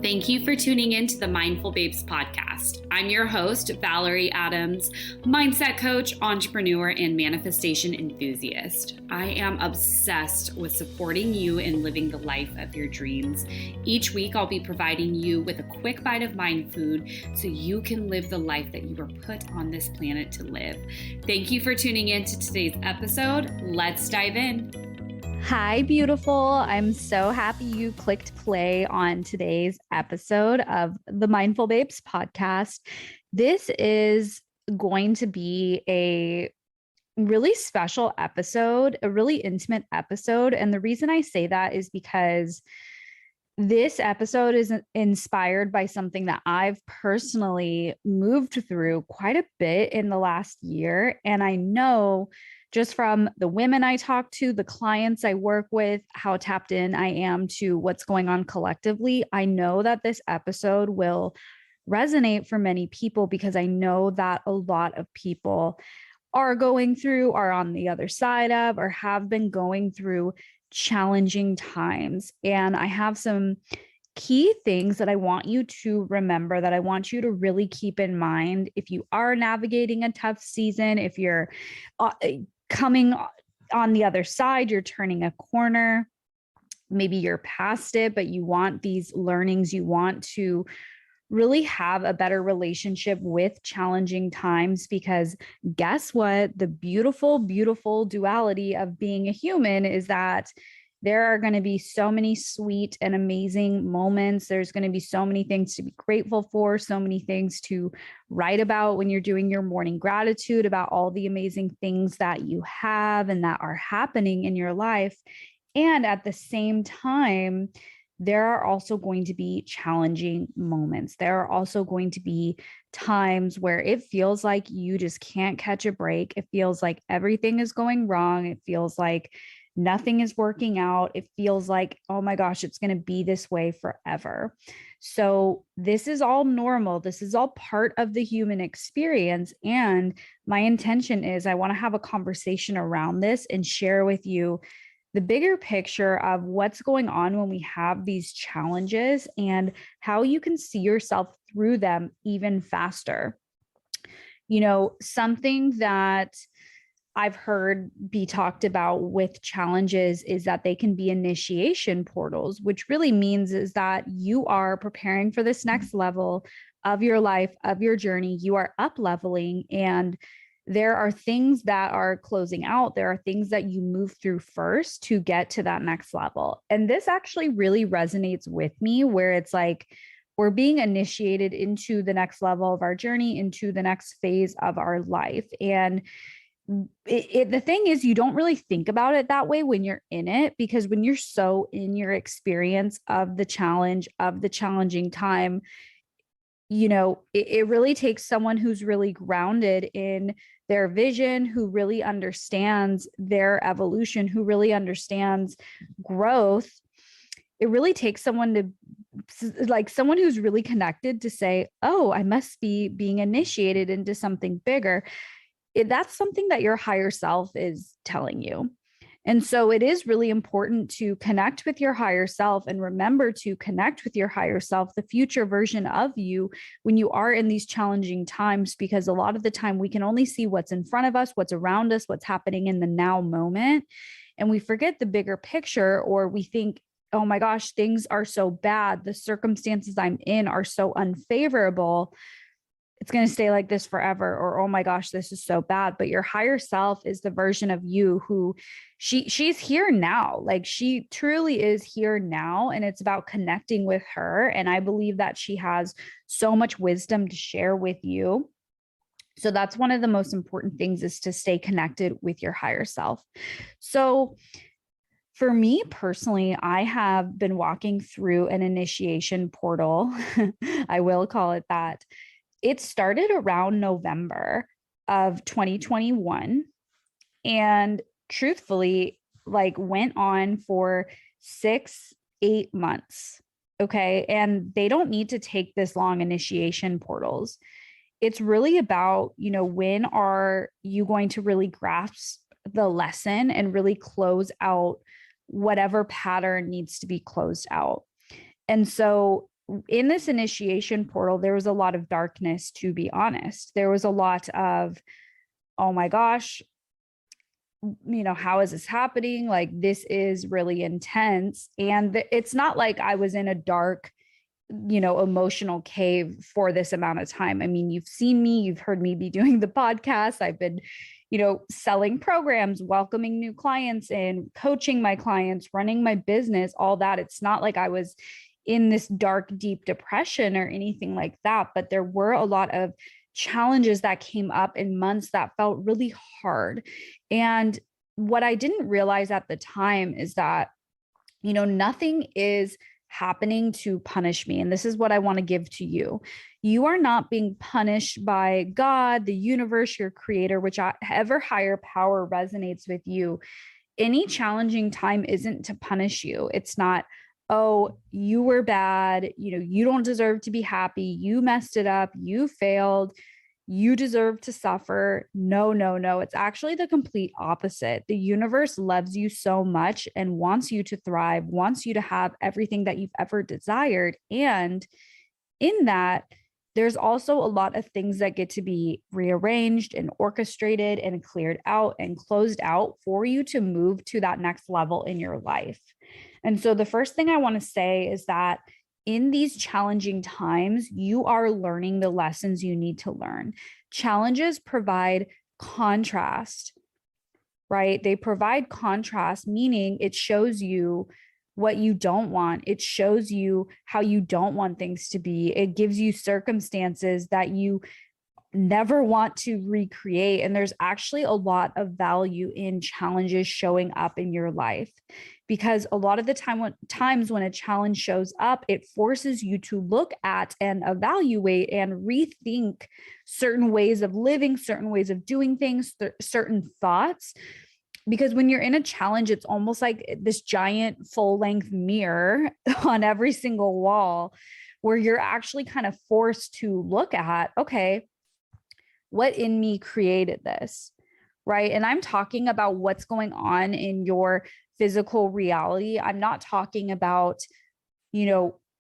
Thank you for tuning in to the Mindful Babes podcast. I'm your host, Valerie Adams, mindset coach, entrepreneur, and manifestation enthusiast. I am obsessed with supporting you in living the life of your dreams. Each week, I'll be providing you with a quick bite of mind food so you can live the life that you were put on this planet to live. Thank you for tuning in to today's episode. Let's dive in. Hi, beautiful. I'm so happy you clicked play on today's episode of the Mindful Babes podcast. This is going to be a really special episode, a really intimate episode. And the reason I say that is because this episode is inspired by something that I've personally moved through quite a bit in the last year. And I know just from the women I talk to, the clients I work with, how tapped in I am to what's going on collectively, I know that this episode will resonate for many people because I know that a lot of people are going through, are on the other side of, or have been going through challenging times. And I have some key things that I want you to remember, that I want you to really keep in mind if you are navigating a tough season, if you're coming on the other side, you're turning a corner, maybe you're past it, but you want these learnings, you want to really have a better relationship with challenging times, because guess what? The beautiful, beautiful duality of being a human is that there are going to be so many sweet and amazing moments. There's going to be so many things to be grateful for, so many things to write about when you're doing your morning gratitude about all the amazing things that you have and that are happening in your life. And at the same time, there are also going to be challenging moments. There are also going to be times where it feels like you just can't catch a break. It feels like everything is going wrong. It feels like nothing is working out. It feels like, oh my gosh, it's going to be this way forever. So this is all normal. This is all part of the human experience. And my intention is I want to have a conversation around this and share with you the bigger picture of what's going on when we have these challenges and how you can see yourself through them even faster. You know, something that I've heard be talked about with challenges is that they can be initiation portals, which really means is that you are preparing for this next level of your life, of your journey. You are up leveling, and there are things that are closing out. There are things that you move through first to get to that next level. And this actually really resonates with me, where it's like we're being initiated into the next level of our journey, into the next phase of our life. And the thing is, you don't really think about it that way when you're in it, because when you're so in your experience of the challenge, of the challenging time, you know, it really takes someone who's really grounded in their vision, who really understands their evolution, who really understands growth. It really takes someone to, like, someone who's really connected to say, oh, I must be being initiated into something bigger. That's something that your higher self is telling you. And so it is really important to connect with your higher self and remember to connect with your higher self, the future version of you, when you are in these challenging times, because a lot of the time we can only see what's in front of us, what's around us, what's happening in the now moment. And we forget the bigger picture, or we think, oh my gosh, things are so bad. The circumstances I'm in are so unfavorable. It's going to stay like this forever, or, oh my gosh, this is so bad. But your higher self is the version of you who she's here now. Like, she truly is here now. And it's about connecting with her. And I believe that she has so much wisdom to share with you. So that's one of the most important things, is to stay connected with your higher self. So for me personally, I have been walking through an initiation portal. I will call it that. It started around November of 2021, and truthfully, like, went on for 6-8 months. Okay. And they don't need to take this long initiation portals. It's really about, you know, when are you going to really grasp the lesson and really close out whatever pattern needs to be closed out. And so in this initiation portal, there was a lot of darkness, to be honest. There was a lot of, oh my gosh, how is this happening? Like, this is really intense. And it's not like I was in a dark, emotional cave for this amount of time. I mean, you've seen me, you've heard me be doing the podcast. I've been, selling programs, welcoming new clients in, coaching my clients, running my business, all that. It's not like I was in this dark, deep depression or anything like that, but there were a lot of challenges that came up in months that felt really hard. And what I didn't realize at the time is that, nothing is happening to punish me. And this is what I want to give to you. You are not being punished by God, the universe, your creator, whichever higher power resonates with you. Any challenging time isn't to punish you. It's not, oh, you were bad, you don't deserve to be happy, you messed it up, you failed, you deserve to suffer. No, no, no. It's actually the complete opposite. The universe loves you so much and wants you to thrive, wants you to have everything that you've ever desired. And in that, there's also a lot of things that get to be rearranged and orchestrated and cleared out and closed out for you to move to that next level in your life. And so the first thing I want to say is that in these challenging times, you are learning the lessons you need to learn. Challenges provide contrast, right? They provide contrast, meaning it shows you what you don't want. It shows you how you don't want things to be. It gives you circumstances that you never want to recreate. And there's actually a lot of value in challenges showing up in your life, because a lot of the times when a challenge shows up, it forces you to look at and evaluate and rethink certain ways of living, certain ways of doing things, certain thoughts. Because when you're in a challenge, it's almost like this giant full-length mirror on every single wall where you're actually kind of forced to look at, okay, what in me created this, right? And I'm talking about what's going on in your physical reality. I'm not talking about,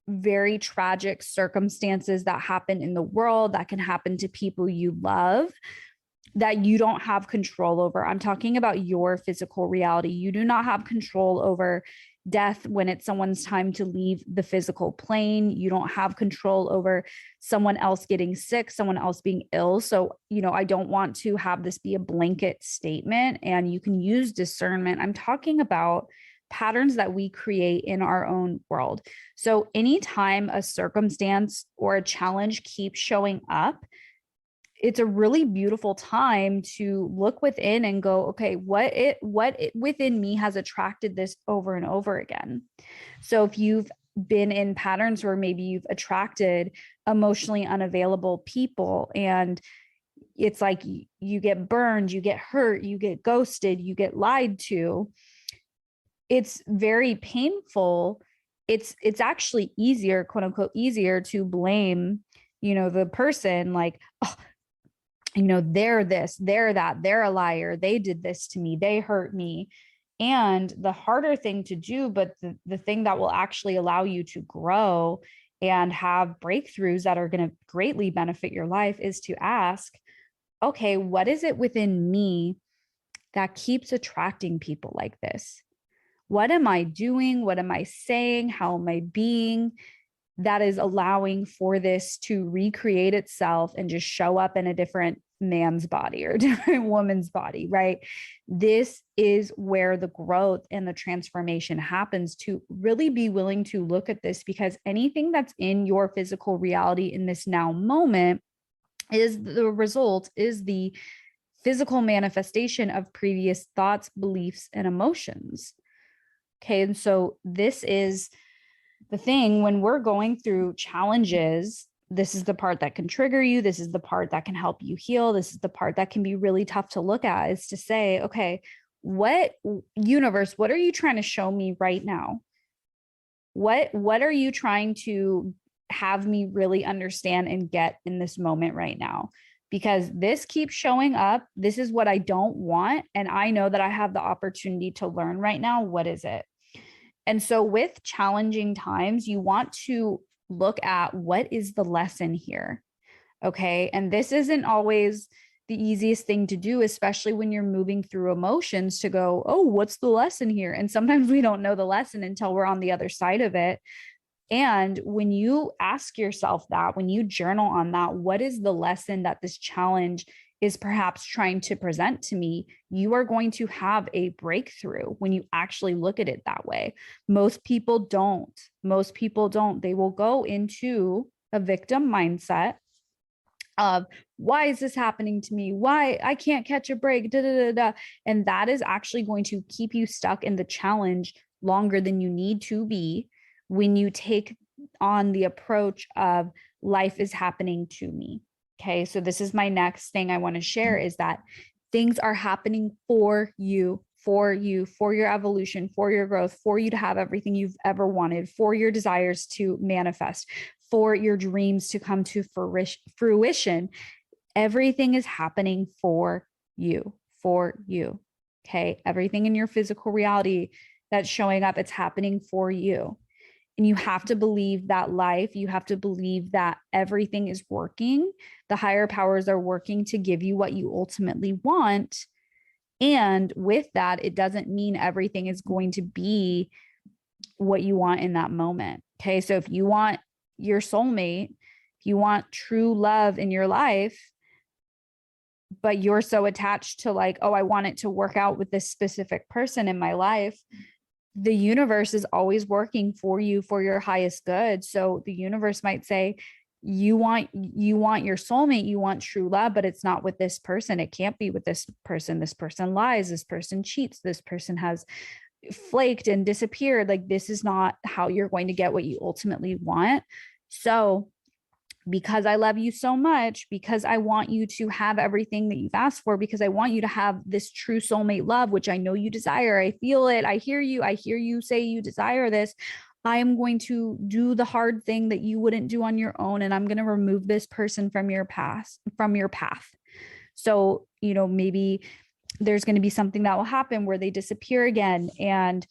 very tragic circumstances that happen in the world that can happen to people you love that you don't have control over. I'm talking about your physical reality. You do not have control over death when it's someone's time to leave the physical plane. You don't have control over someone else getting sick, someone else being ill. So, I don't want to have this be a blanket statement, and you can use discernment. I'm talking about patterns that we create in our own world. So anytime a circumstance or a challenge keeps showing up, it's a really beautiful time to look within and go, okay, what within me has attracted this over and over again? So if you've been in patterns where maybe you've attracted emotionally unavailable people, and it's like you get burned, you get hurt, you get ghosted, you get lied to, it's very painful. It's actually easier, quote unquote, easier to blame, the person, like, oh, they're this, they're that, they're a liar, they did this to me, they hurt me. And the harder thing to do, but the thing that will actually allow you to grow and have breakthroughs that are going to greatly benefit your life, is to ask, okay, what is it within me that keeps attracting people like this? What am I doing? What am I saying? How am I being that is allowing for this to recreate itself and just show up in a different man's body or a different woman's body, right? This is where the growth and the transformation happens, to really be willing to look at this, because anything that's in your physical reality in this now moment is the result, is the physical manifestation of previous thoughts, beliefs, and emotions. Okay. And so this is the thing when we're going through challenges. This is the part that can trigger you. This is the part that can help you heal. This is the part that can be really tough to look at, is to say, okay, what universe, what are you trying to show me right now? What are you trying to have me really understand and get in this moment right now? Because this keeps showing up. This is what I don't want. And I know that I have the opportunity to learn right now. What is it? And so with challenging times, you want to look at what is the lesson here. Okay. And this isn't always the easiest thing to do, especially when you're moving through emotions, to go, oh, what's the lesson here? And sometimes we don't know the lesson until we're on the other side of it. And when you ask yourself that, when you journal on that, what is the lesson that this challenge is perhaps trying to present to me? You are going to have a breakthrough when you actually look at it that way. Most people don't. Most people don't. They will go into a victim mindset of, why is this happening to me? Why I can't catch a break, da, da, da, da. And that is actually going to keep you stuck in the challenge longer than you need to be when you take on the approach of, life is happening to me. Okay. So this is my next thing I want to share, is that things are happening for you, for your evolution, for your growth, for you to have everything you've ever wanted, for your desires to manifest, for your dreams to come to fruition. Everything is happening for you, for you. Okay. Everything in your physical reality that's showing up, it's happening for you. And you have to believe that life, you have to believe that everything is working. The higher powers are working to give you what you ultimately want. And with that, it doesn't mean everything is going to be what you want in that moment. Okay. So if you want your soulmate, if you want true love in your life, but you're so attached to like, oh, I want it to work out with this specific person in my life, the universe is always working for you for your highest good. So the universe might say, you want your soulmate, you want true love, but it's not with this person. It can't be with this person. This person lies, this person cheats, this person has flaked and disappeared. Like, this is not how you're going to get what you ultimately want. So because I love you so much, because I want you to have everything that you've asked for, because I want you to have this true soulmate love, which I know you desire. I feel it. I hear you say you desire this. I am going to do the hard thing that you wouldn't do on your own. And I'm going to remove this person from your path. So, maybe there's going to be something that will happen where they disappear again, and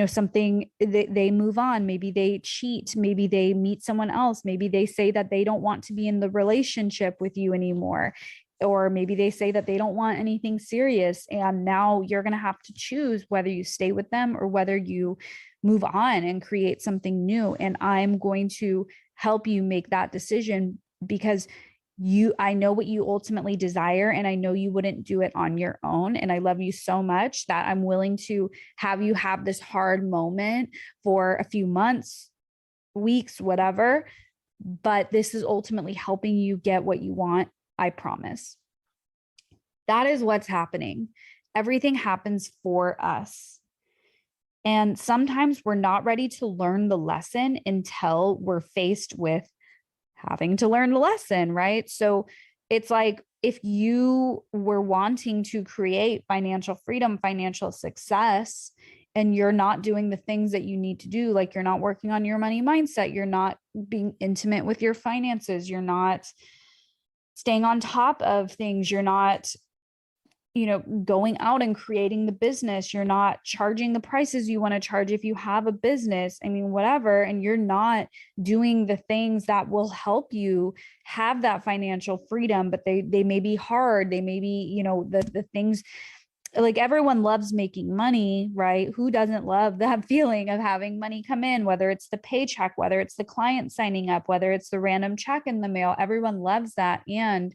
something, they move on. Maybe they cheat. Maybe they meet someone else. Maybe they say that they don't want to be in the relationship with you anymore. Or maybe they say that they don't want anything serious. And now you're going to have to choose whether you stay with them or whether you move on and create something new. And I'm going to help you make that decision, because I know what you ultimately desire, and I know you wouldn't do it on your own. And I love you so much that I'm willing to have you have this hard moment for a few months, weeks, whatever. But this is ultimately helping you get what you want. I promise. That is what's happening. Everything happens for us. And sometimes we're not ready to learn the lesson until we're faced with having to learn the lesson, right? So it's like, if you were wanting to create financial freedom, financial success, and you're not doing the things that you need to do, like you're not working on your money mindset, you're not being intimate with your finances, you're not staying on top of things, you're not going out and creating the business, you're not charging the prices you want to charge if you have a business, whatever, and you're not doing the things that will help you have that financial freedom, but they may be hard, they may be, the things, like, everyone loves making money, right? Who doesn't love that feeling of having money come in, whether it's the paycheck, whether it's the client signing up, whether it's the random check in the mail? Everyone loves that. And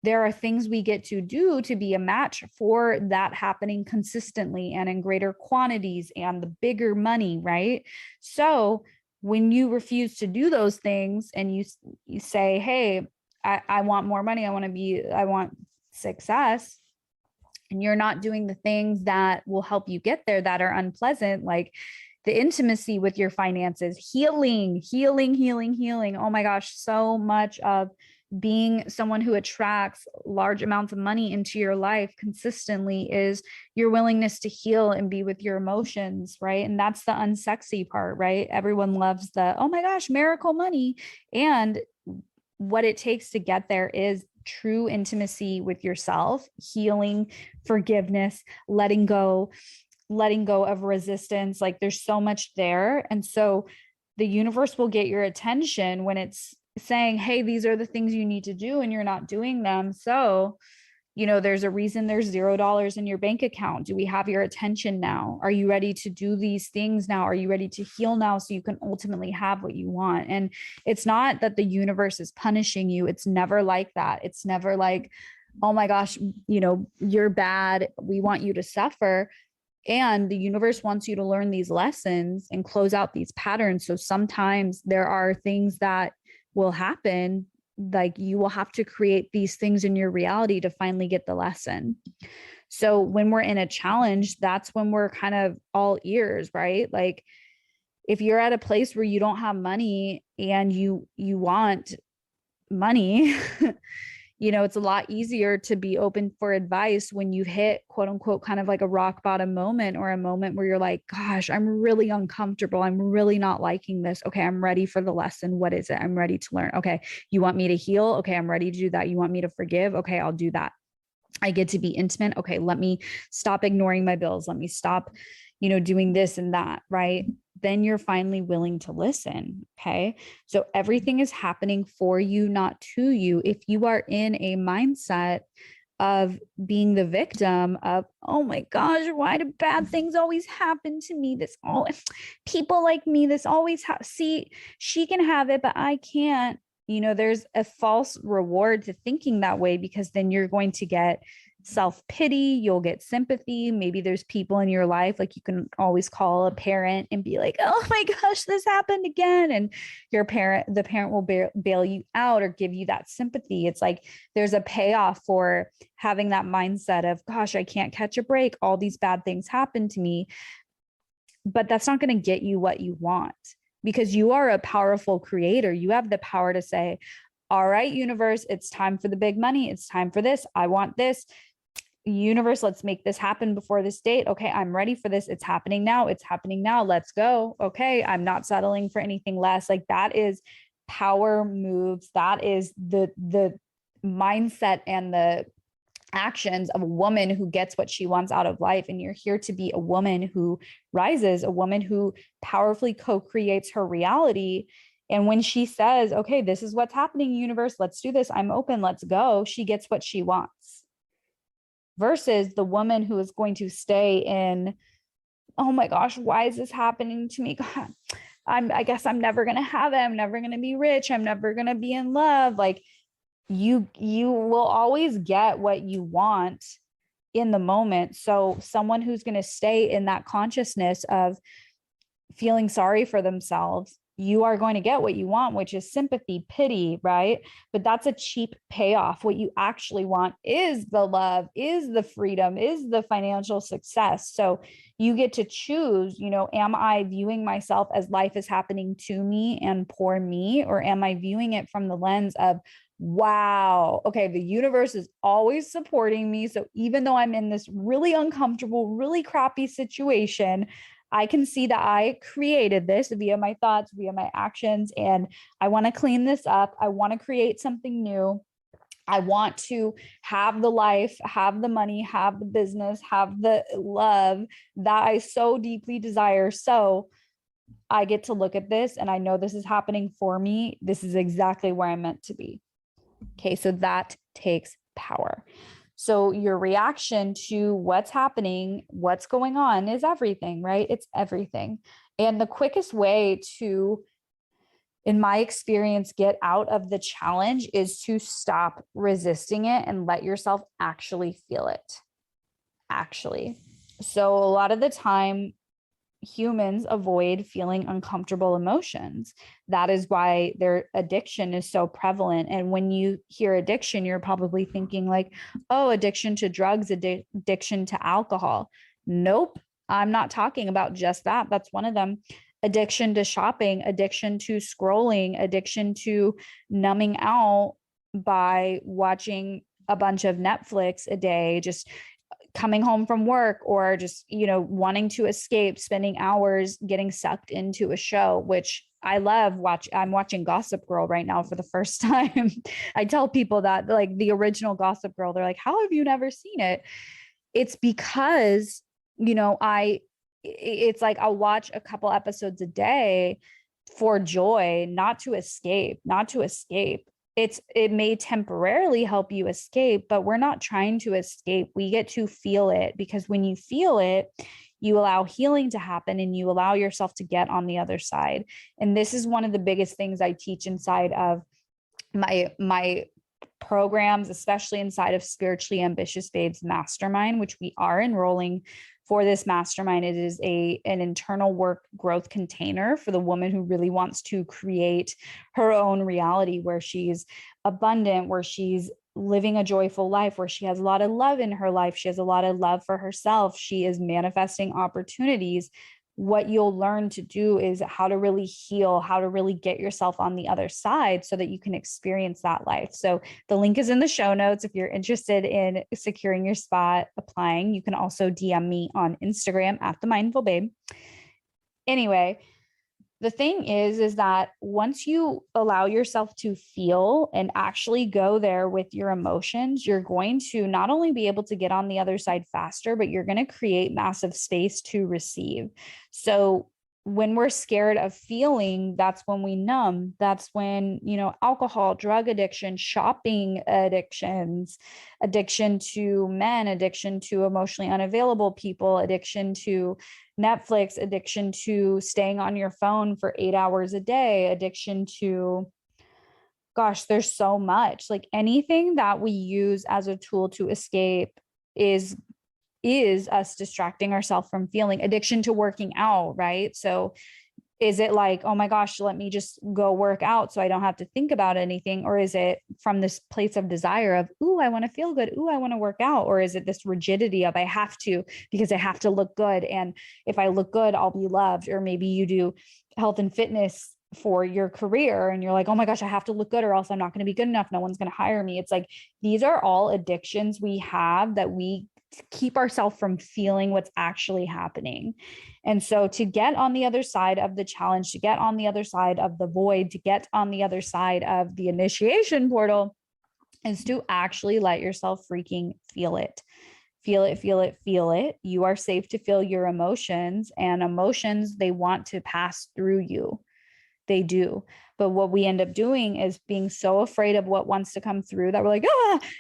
there are things we get to do to be a match for that happening consistently and in greater quantities and the bigger money, right? So when you refuse to do those things and you say, hey, I want more money, I want success, and you're not doing the things that will help you get there, that are unpleasant, like the intimacy with your finances, healing. Oh my gosh, so much of being someone who attracts large amounts of money into your life consistently is your willingness to heal and be with your emotions, right? And that's the unsexy part, right? Everyone loves the, oh my gosh, miracle money. And what it takes to get there is true intimacy with yourself, healing, forgiveness, letting go of resistance. Like, there's so much there. And so the universe will get your attention when it's saying, hey, these are the things you need to do and you're not doing them. So, there's a reason there's $0 in your bank account. Do we have your attention now? Are you ready to do these things now? Are you ready to heal now so you can ultimately have what you want? And it's not that the universe is punishing you. It's never like that. It's never like, oh my gosh, you're bad. We want you to suffer. And the universe wants you to learn these lessons and close out these patterns. So sometimes there are things that will happen, like you will have to create these things in your reality to finally get the lesson. So when we're in a challenge, that's when we're kind of all ears, right? Like if you're at a place where you don't have money and you want money, it's a lot easier to be open for advice when you hit quote unquote kind of like a rock bottom moment, or a moment where you're like, gosh, I'm really uncomfortable. I'm really not liking this. Okay, I'm ready for the lesson. What is it? I'm ready to learn. Okay, you want me to heal? Okay, I'm ready to do that. You want me to forgive? Okay, I'll do that. I get to be intimate. Okay, let me stop ignoring my bills. Let me stop, doing this and that, right? Then you're finally willing to listen. Okay. So everything is happening for you, not to you. If you are in a mindset of being the victim of, oh my gosh, why do bad things always happen to me? People like me, this always see, she can have it, but I can't. There's a false reward to thinking that way, because then you're going to get self-pity, you'll get sympathy. Maybe there's people in your life, like you can always call a parent and be like, oh my gosh, this happened again. And the parent will bail you out or give you that sympathy. It's like there's a payoff for having that mindset of, gosh, I can't catch a break. All these bad things happen to me. But that's not going to get you what you want, because you are a powerful creator. You have the power to say, all right, universe, it's time for the big money. It's time for this. I want this. Universe, let's make this happen before this date. Okay, I'm ready for this. It's happening now. It's happening now. Let's go. Okay, I'm not settling for anything less. Like that is power moves. That is the mindset and the actions of a woman who gets what she wants out of life. And you're here to be a woman who rises, a woman who powerfully co-creates her reality. And when she says, okay, this is what's happening, universe, let's do this. I'm open. Let's go. She gets what she wants. Versus the woman who is going to stay in, oh my gosh, why is this happening to me? God, I guess I'm never going to have it. I'm never going to be rich. I'm never going to be in love. Like you will always get what you want in the moment. So someone who's going to stay in that consciousness of feeling sorry for themselves, you are going to get what you want, which is sympathy, pity, right? But that's a cheap payoff. What you actually want is the love, is the freedom, is the financial success. So you get to choose, am I viewing myself as life is happening to me and poor me? Or am I viewing it from the lens of, wow, okay, the universe is always supporting me. So even though I'm in this really uncomfortable, really crappy situation, I can see that I created this via my thoughts, via my actions, and I want to clean this up. I want to create something new. I want to have the life, have the money, have the business, have the love that I so deeply desire. So I get to look at this and I know this is happening for me. This is exactly where I'm meant to be. Okay, so that takes power. So your reaction to what's happening, what's going on is everything, right? It's everything. And the quickest way to, in my experience, get out of the challenge is to stop resisting it and let yourself actually feel it. Actually. So a lot of the time, humans avoid feeling uncomfortable emotions. That is why their addiction is so prevalent. And when you hear addiction, you're probably thinking like, oh, addiction to drugs, addiction to alcohol. Nope. I'm not talking about just that. That's one of them. Addiction to shopping, addiction to scrolling, addiction to numbing out by watching a bunch of Netflix a day, just coming home from work, or just, wanting to escape, spending hours getting sucked into a show, which I love. I'm watching Gossip Girl right now for the first time. I tell people that, like, the original Gossip Girl, they're like, how have you never seen it? It's because, it's like I'll watch a couple episodes a day for joy, not to escape, it may temporarily help you escape, but we're not trying to escape. We get to feel it, because when you feel it, you allow healing to happen and you allow yourself to get on the other side. And this is one of the biggest things I teach inside of my programs, especially inside of Spiritually Ambitious Babes Mastermind, which we are enrolling for this mastermind. It is an internal work growth container for the woman who really wants to create her own reality, where she's abundant, where she's living a joyful life, where she has a lot of love in her life. She has a lot of love for herself. She is manifesting opportunities. What you'll learn to do is how to really heal, how to really get yourself on the other side so that you can experience that life. So the link is in the show notes. If you're interested in securing your spot, applying, you can also DM me on Instagram at The Mindful Babe. Anyway, the thing is that once you allow yourself to feel and actually go there with your emotions, you're going to not only be able to get on the other side faster, but you're going to create massive space to receive. So when we're scared of feeling, that's when we numb. That's when, alcohol, drug addiction, shopping addictions, addiction to men, addiction to emotionally unavailable people, addiction to Netflix, addiction to staying on your phone for 8 hours a day, addiction to, gosh, there's so much. Like anything that we use as a tool to escape is us distracting ourselves from feeling. Addiction to working out, right? So is it like, oh my gosh, let me just go work out so I don't have to think about anything? Or is it from this place of desire of, ooh, I want to feel good. Ooh, I want to work out. Or is it this rigidity of I have to, because I have to look good. And if I look good, I'll be loved. Or maybe you do health and fitness for your career and you're like, oh my gosh, I have to look good or else I'm not going to be good enough. No one's going to hire me. It's like, these are all addictions we have that we keep ourselves from feeling what's actually happening. And so to get on the other side of the challenge, to get on the other side of the void, to get on the other side of the initiation portal is to actually let yourself freaking feel it. Feel it, feel it, feel it. You are safe to feel your emotions, and emotions, they want to pass through you. They do. But what we end up doing is being so afraid of what wants to come through that we're like,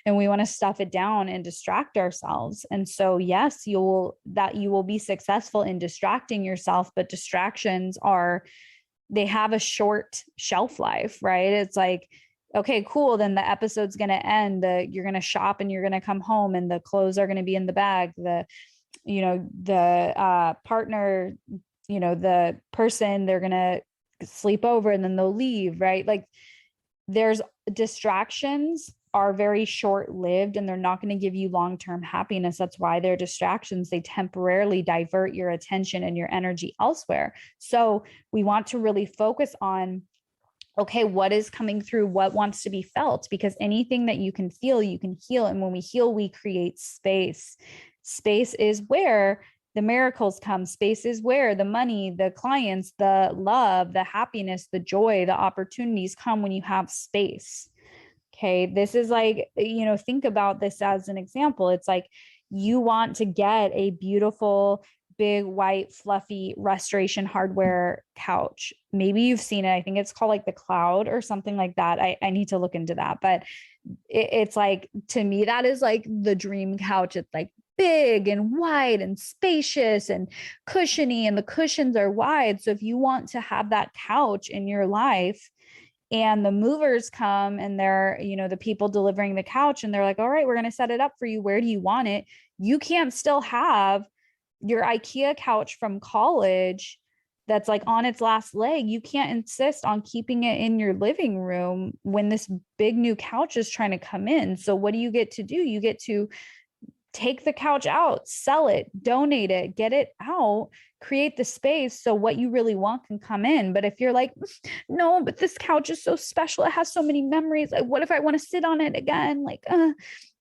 and we want to stuff it down and distract ourselves. And so, yes, you will be successful in distracting yourself, but distractions they have a short shelf life, right? It's like, okay, cool. Then the episode's going to end. You're going to shop and you're going to come home and the clothes are going to be in the bag. The partner, the person, they're going to sleep over and then they'll leave, right? Like there's distractions are very short-lived and they're not going to give you long-term happiness. That's why they're distractions. They temporarily divert your attention and your energy elsewhere. So we want to really focus on, okay, what is coming through? What wants to be felt? Because anything that you can feel, you can heal. And when we heal, we create space. Space is where the miracles come. Space is where the money, the clients, the love, the happiness, the joy, the opportunities come when you have space. Okay. This is like, think about this as an example. It's like you want to get a beautiful, big, white, fluffy Restoration Hardware couch. Maybe you've seen it. I think it's called like the Cloud or something like that. I need to look into that. But it's like, to me, that is like the dream couch. It's like big and wide and spacious and cushiony, and the cushions are wide. So if you want to have that couch in your life and the movers come and they're, the people delivering the couch and they're like, all right, we're going to set it up for you. Where do you want it? You can't still have your IKEA couch from college that's like on its last leg. You can't insist on keeping it in your living room when this big new couch is trying to come in. So what do you get to do? You get to take the couch out, sell it, donate it, get it out, create the space so what you really want can come in. But if you're like, no, but this couch is so special, it has so many memories, like what if I want to sit on it again?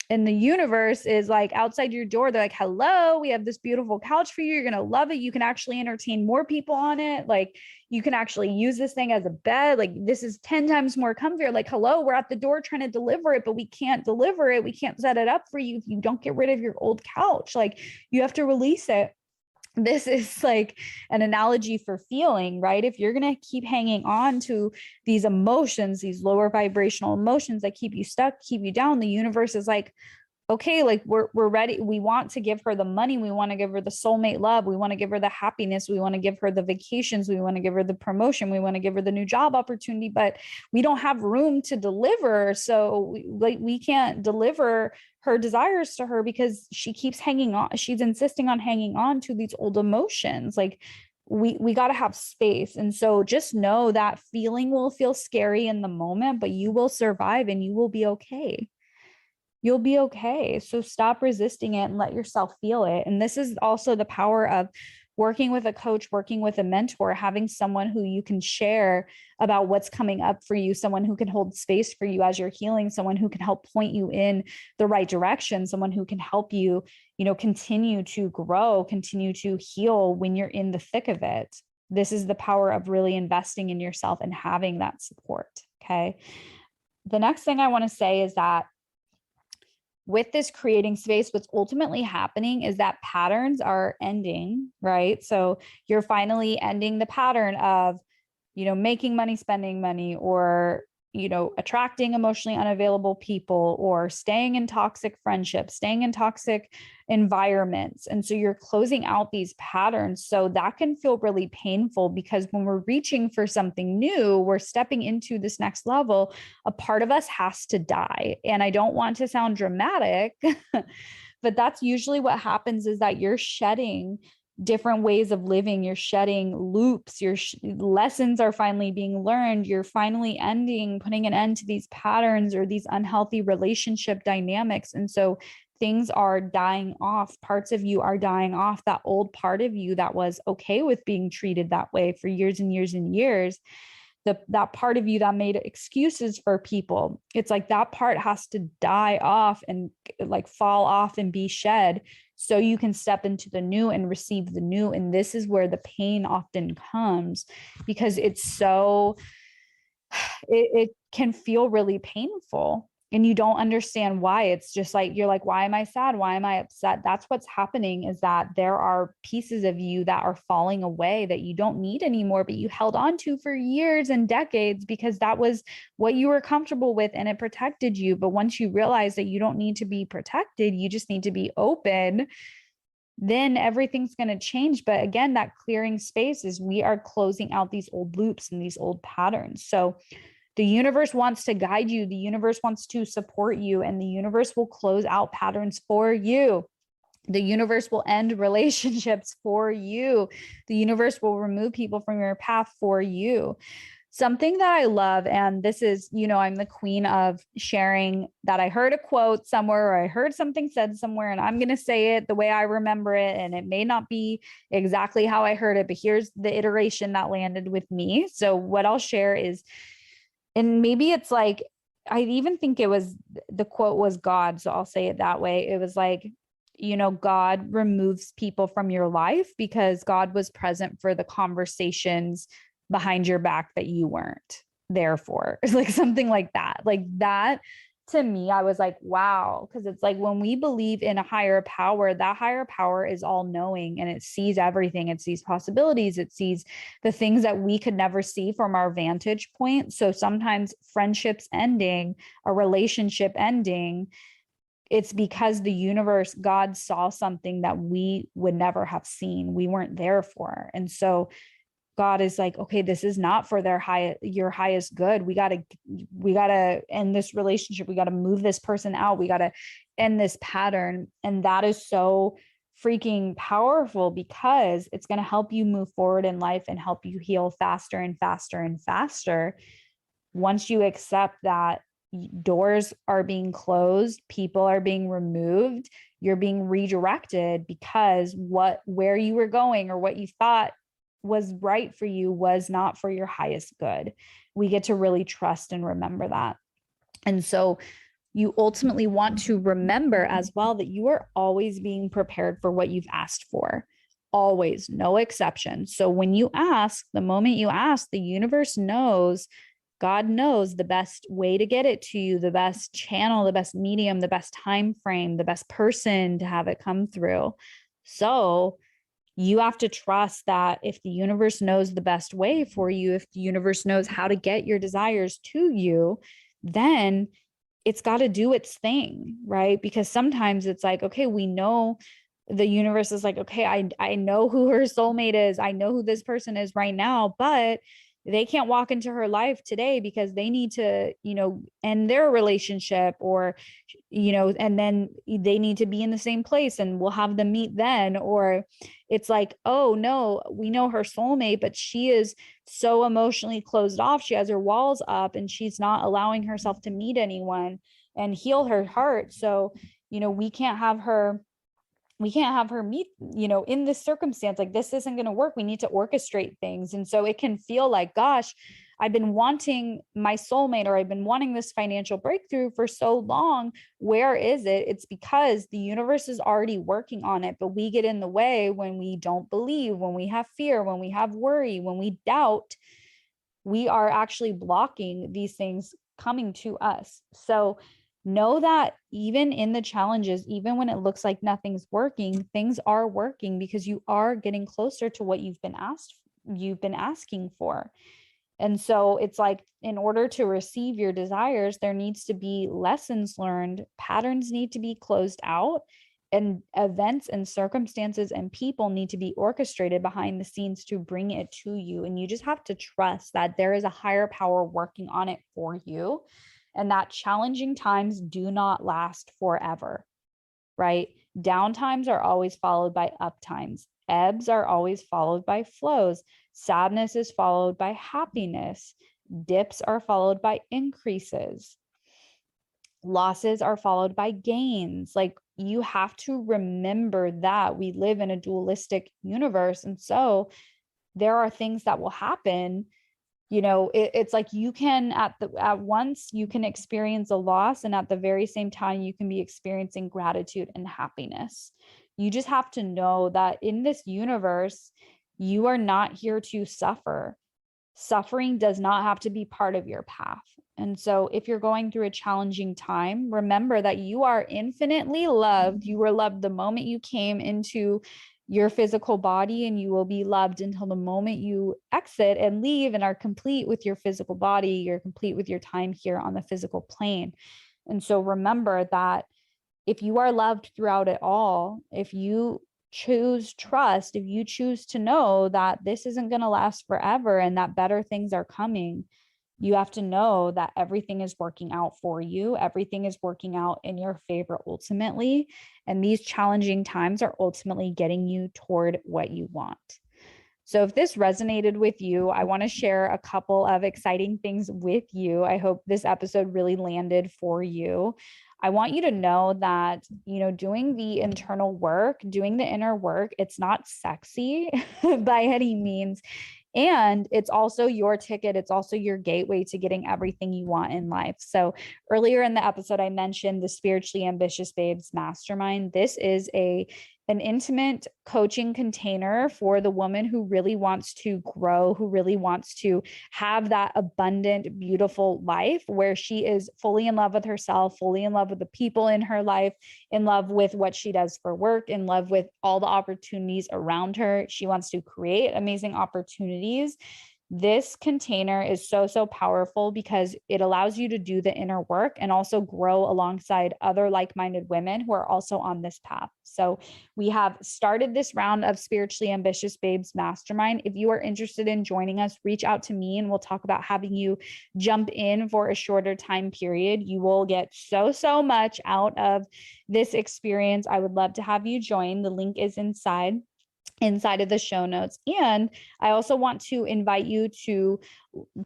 And the universe is like outside your door. They're like, hello, we have this beautiful couch for you. You're going to love it. You can actually entertain more people on it. Like you can actually use this thing as a bed. Like this is 10 times more comfier. Like, hello, we're at the door trying to deliver it, but we can't deliver it. We can't set it up for you if you don't get rid of your old couch. Like you have to release it. this is like an analogy for feeling, right? If you're going to keep hanging on to these emotions, these lower vibrational emotions that keep you stuck, keep you down, the universe is like, okay, like we're ready. We want to give her the money. We want to give her the soulmate love. We want to give her the happiness. We want to give her the vacations. We want to give her the promotion. We want to give her the new job opportunity, but we don't have room to deliver. So we can't deliver her desires to her because she keeps hanging on. She's insisting on hanging on to these old emotions. Like we got to have space. And so just know that feeling will feel scary in the moment, but you will survive and you will be okay. You'll be okay. So stop resisting it and let yourself feel it. And this is also the power of working with a coach, working with a mentor, having someone who you can share about what's coming up for you, someone who can hold space for you as you're healing, someone who can help point you in the right direction, someone who can help you, continue to grow, continue to heal when you're in the thick of it. This is the power of really investing in yourself and having that support. Okay. The next thing I want to say is that with this creating space, what's ultimately happening is that patterns are ending, right? So you're finally ending the pattern of, making money, spending money, or, attracting emotionally unavailable people, or staying in toxic friendships, staying in toxic environments. And so you're closing out these patterns. So that can feel really painful because when we're reaching for something new, we're stepping into this next level, a part of us has to die. And I don't want to sound dramatic, but that's usually what happens, is that you're shedding different ways of living. You're shedding loops. Your lessons are finally being learned. You're finally putting an end to these patterns or these unhealthy relationship dynamics. And so things are dying off. Parts of you are dying off. That old part of you that was okay with being treated that way for years and years and years, that part of you that made excuses for people, it's like that part has to die off and like fall off and be shed so you can step into the new and receive the new. And this is where the pain often comes, because it's so, it can feel really painful and you don't understand why. It's just like, you're like, why am I sad? Why am I upset? That's what's happening, is that there are pieces of you that are falling away that you don't need anymore, but you held on to for years and decades because that was what you were comfortable with and it protected you. But once you realize that you don't need to be protected, you just need to be open, then everything's going to change. But again, that clearing space is we are closing out these old loops and these old patterns. So the universe wants to guide you. The universe wants to support you, and the universe will close out patterns for you. The universe will end relationships for you. The universe will remove people from your path for you. Something that I love, and this is, I'm the queen of sharing that I heard a quote somewhere or I heard something said somewhere, and I'm going to say it the way I remember it. And it may not be exactly how I heard it, but here's the iteration that landed with me. So what I'll share is, and maybe it's like, I even think the quote was God. So I'll say it that way. It was like, God removes people from your life because God was present for the conversations behind your back that you weren't there for. It's like something like that. Like that, to me, I was like, wow. Because it's like when we believe in a higher power, that higher power is all knowing and it sees everything. It sees possibilities. It sees the things that we could never see from our vantage point. So sometimes friendships ending, a relationship ending, it's because the universe, God saw something that we would never have seen. We weren't there for. And so God is like, okay, this is not for your highest good. We got to end this relationship. We got to move this person out. We got to end this pattern. And that is so freaking powerful because it's going to help you move forward in life and help you heal faster and faster and faster. Once you accept that doors are being closed, people are being removed, you're being redirected because where you were going or what you thought was right for you was not for your highest good. We get to really trust and remember that. And so you ultimately want to remember as well that you are always being prepared for what you've asked for. Always, no exception. So when you ask, the moment you ask, the universe knows, God knows the best way to get it to you, the best channel, the best medium, the best time frame, the best person to have it come through. So You have to trust that if the universe knows the best way for you, if the universe knows how to get your desires to you, then it's got to do its thing, right? Because sometimes it's like, okay, we know the universe is like, okay, I know who her soulmate is. I know who this person is right now, but they can't walk into her life today because they need to, end their relationship, or, and then they need to be in the same place and we'll have them meet then. Or it's like, oh no, we know her soulmate, but she is so emotionally closed off. She has her walls up and she's not allowing herself to meet anyone and heal her heart. So, we can't have her meet, in this circumstance, like this isn't going to work. We need to orchestrate things. And so it can feel like, gosh, I've been wanting my soulmate, or I've been wanting this financial breakthrough for so long. Where is it? It's because the universe is already working on it, but we get in the way when we don't believe, when we have fear, when we have worry, when we doubt. We are actually blocking these things coming to us. So know that even in the challenges, even when it looks like nothing's working, things are working because you are getting closer to what you've been asking for. And so it's like, in order to receive your desires, there needs to be lessons learned, patterns need to be closed out, and events and circumstances and people need to be orchestrated behind the scenes to bring it to you. And you just have to trust that there is a higher power working on it for you, and that challenging times do not last forever, right? Downtimes are always followed by up times. Ebbs are always followed by flows. Sadness is followed by happiness. Dips are followed by increases. Losses are followed by gains. Like, you have to remember that we live in a dualistic universe. And so there are things that will happen. It's like you can at once you can experience a loss, and at the very same time you can be experiencing gratitude and happiness. You just have to know that in this universe, you are not here to suffer. Suffering does not have to be part of your path. And so if you're going through a challenging time, remember that you are infinitely loved. You were loved the moment you came into your physical body, and you will be loved until the moment you exit and leave and are complete with your physical body. You're complete with your time here on the physical plane. And so remember that if you are loved throughout it all, if you choose trust, if you choose to know that this isn't going to last forever and that better things are coming, you have to know that everything is working out for you. Everything is working out in your favor ultimately. And these challenging times are ultimately getting you toward what you want. So if this resonated with you, I want to share a couple of exciting things with you. I hope this episode really landed for you. I want you to know that, doing the internal work, doing the inner work, it's not sexy by any means. And it's also your ticket. It's also your gateway to getting everything you want in life. So earlier in the episode, I mentioned the Spiritually Ambitious Babes Mastermind. This is an intimate coaching container for the woman who really wants to grow, who really wants to have that abundant, beautiful life where she is fully in love with herself, fully in love with the people in her life, in love with what she does for work, in love with all the opportunities around her. She wants to create amazing opportunities. This container is so, so powerful because it allows you to do the inner work and also grow alongside other like-minded women who are also on this path. So we have started this round of Spiritually Ambitious Babes Mastermind. If you are interested in joining us, reach out to me and we'll talk about having you jump in for a shorter time period. You will get so, so much out of this experience. I would love to have you join. The link is inside of the show notes. And I also want to invite you to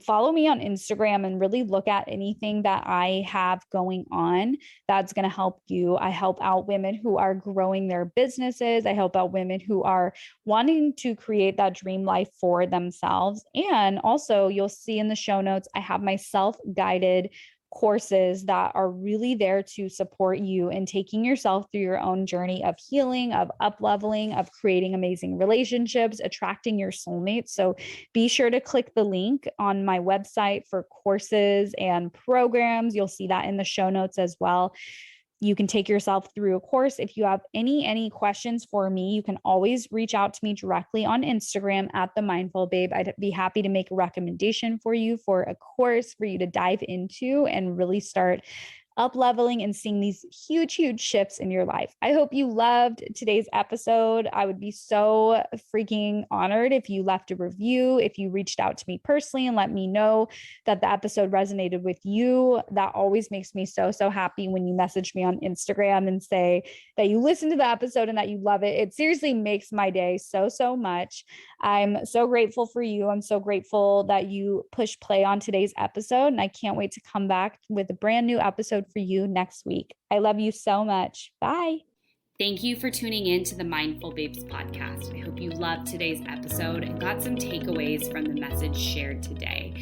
follow me on Instagram and really look at anything that I have going on that's going to help you. I help out women who are growing their businesses. I help out women who are wanting to create that dream life for themselves. And also, you'll see in the show notes, I have my self-guided courses that are really there to support you in taking yourself through your own journey of healing, of up-leveling, of creating amazing relationships, attracting your soulmates. So be sure to click the link on my website for courses and programs. You'll see that in the show notes as well. You can take yourself through a course. If you have any questions for me, you can always reach out to me directly on Instagram at The Mindful Babe. I'd be happy to make a recommendation for you for a course for you to dive into and really start up leveling and seeing these huge shifts in your life. I hope you loved today's episode. I would be so freaking honored if you left a review, if you reached out to me personally and let me know that the episode resonated with you. That always makes me so happy when you message me on Instagram and say that you listened to the episode and that you love it. It seriously makes my day so much. I'm so grateful for you. I'm so grateful that you push play on today's episode, and I can't wait to come back with a brand new episode for you next week. I love you so much. Bye. Thank you for tuning in to the Mindful Babes podcast. I hope you loved today's episode and got some takeaways from the message shared today.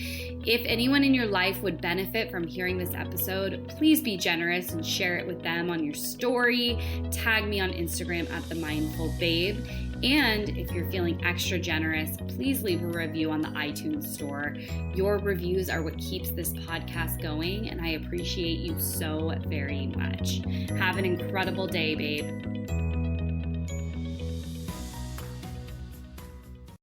If anyone in your life would benefit from hearing this episode, please be generous and share it with them on your story. Tag me on Instagram at The Mindful Babe. And if you're feeling extra generous, please leave a review on the iTunes store. Your reviews are what keeps this podcast going, and I appreciate you so very much. Have an incredible day, babe.